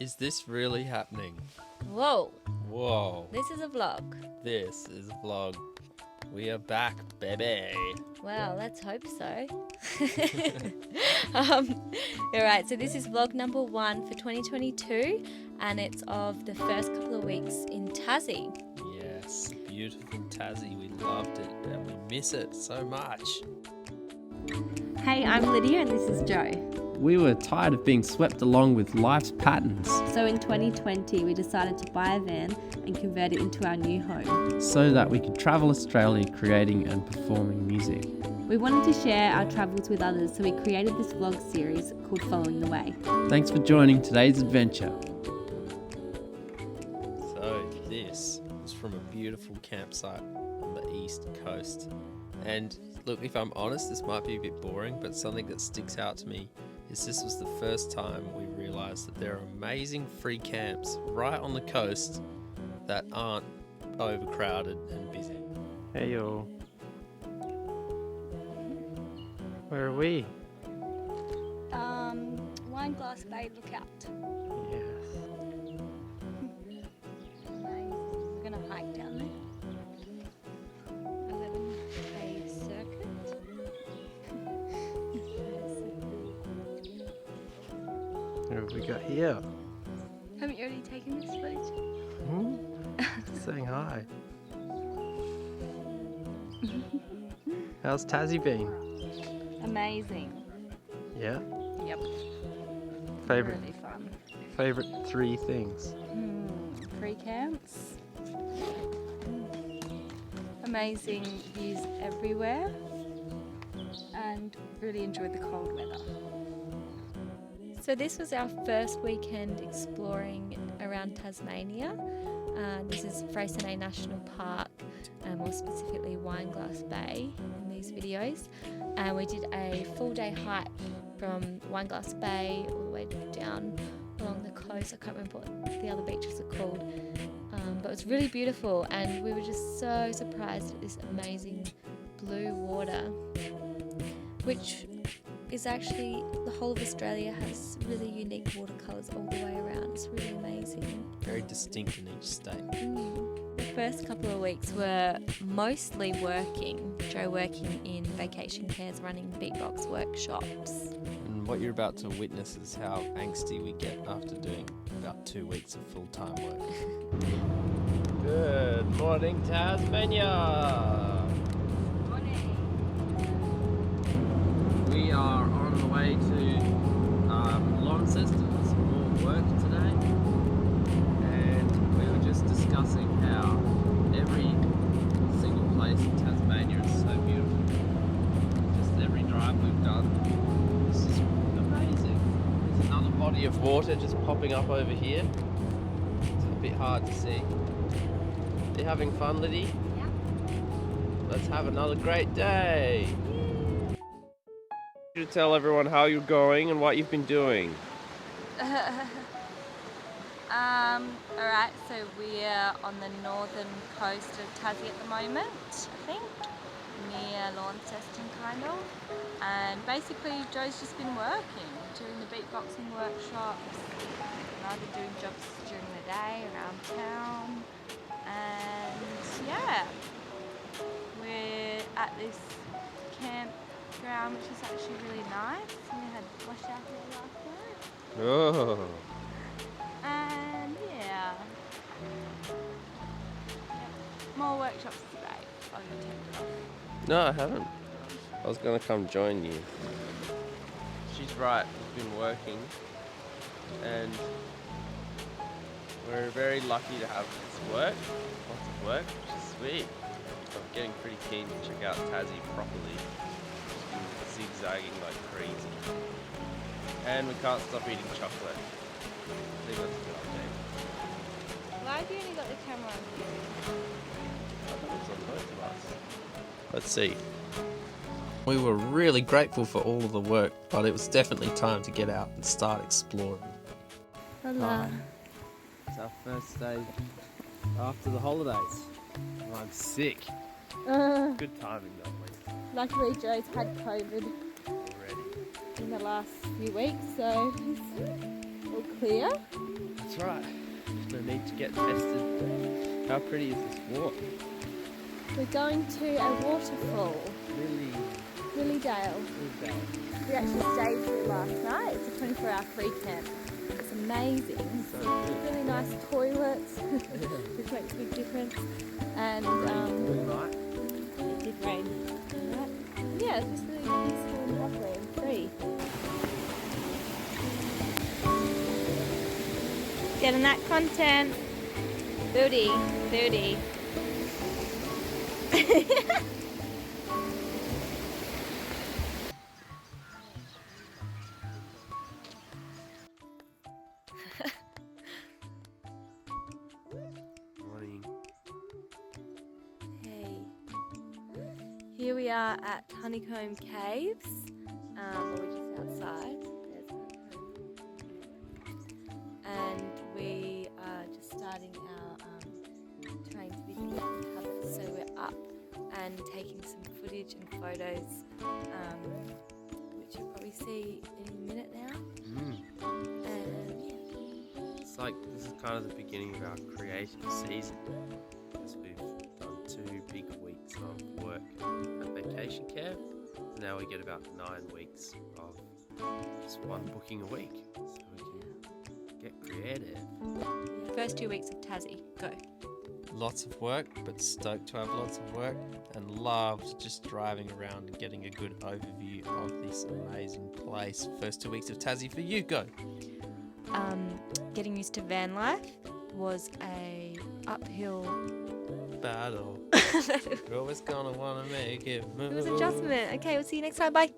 Is this really happening? Whoa, Whoa. this is a vlog. This is a vlog. We are back, baby. Well, let's hope so. Alright, so this is vlog number 1 for 2022 and it's of the first couple of weeks in Tassie. Yes, beautiful Tassie. We loved it and we miss it so much. Hey, I'm Lydia and this is Jo. We were tired of being swept along with life's patterns, So in 2020 we decided to buy a van and convert it into our new home. so that we could travel Australia creating and performing music. We wanted to share our travels with others, so we created this vlog series called Following the Way. Thanks for joining today's adventure. So this is from a beautiful campsite on the east coast. And look, if I'm honest, this might be a bit boring, but something that sticks out to me is this was the first time we realised that there are amazing free camps right on the coast that aren't overcrowded and busy. Hey yo. Where are we? Wineglass Bay Lookout. Yes. We're gonna hike down there. 11K circuit. What have we got here? Haven't you already taken this footage? Saying hi. How's Tassie been? Amazing. Yeah. Yep. Favorite Really fun. favorite 3 things. Free camps. Amazing views everywhere. And really enjoyed the cold weather. So this was our first weekend exploring around Tasmania. This is Freycinet National Park, more specifically Wineglass Bay in these videos. And we did a full day hike from Wineglass Bay all the way down along the coast. I can't remember what the other beaches are called, but it was really beautiful and we were just so surprised at this amazing blue water, which is actually, the whole of Australia has really unique watercolours all the way around. It's really amazing. Very distinct in each state. The first couple of weeks were mostly working. Joe working in vacation cares, running Beatbox workshops. And what you're about to witness is how angsty we get after doing about 2 weeks of full-time work. Good morning, Tasmania! We are on the way to Launceston for some more work today, and we were just discussing how every single place in Tasmania is so beautiful. Just every drive we've done, this is amazing. There's another body of water just popping up over here. It's a bit hard to see. You having fun, Liddy? Yeah. Let's have another great day. To tell everyone how you're going and what you've been doing. Alright, so we're on the northern coast of Tassie at the moment, I think, near Launceston kind of. And basically Joe's just been working, doing the beatboxing workshops, and I've been doing jobs during the day around town. And yeah, we're at this campground, which is actually really nice. We had washout there last night. Oh. And yeah. More workshops today. I'll go take it off. No, I haven't. I was going to come join you. She's right, we've been working and we're very lucky to have this work, lots of work, which is sweet. I'm getting pretty keen to check out Tassie properly. Just been zigzagging like crazy. And we can't stop eating chocolate. I think that's a good update. Why have you only got the camera on you? I thought it was on both of us. Let's see. We were really grateful for all of the work, but it was definitely time to get out and start exploring. Hola. It's our first day after the holidays. And I'm sick. Good timing though, Lee. Luckily Joe's had COVID Already. in the last few weeks, so he's all clear. Right, gonna need to get tested. How pretty is this walk? We're going to a waterfall, Lilydale. We actually stayed here last night. It's a 24-hour free camp. It's amazing. So good. Really nice toilets, which makes a big difference. And All night. it did rain. Right? Yeah, it's just really peaceful and lovely and free. Getting that content. Booty. Morning. Hey. Here we are at Honeycomb Caves. We're just outside. There's Honeycomb. And we are just starting our trying to be habits. So we're up and taking some footage and photos, which you'll probably see in a minute now. And yeah. It's like this is kind of the beginning of our creative season, as we've done 2 big weeks of work at vacation camp. So now we get about 9 weeks of just one booking a week, so we can get creative. First 2 weeks of Tassie, go. Lots of work, but stoked to have lots of work, and loved just driving around and getting a good overview of this amazing place. First 2 weeks of Tassie for you, go. Getting used to van life was a uphill Battle. You're always gonna wanna make it move. It was adjustment. Okay, we'll see you next time. Bye.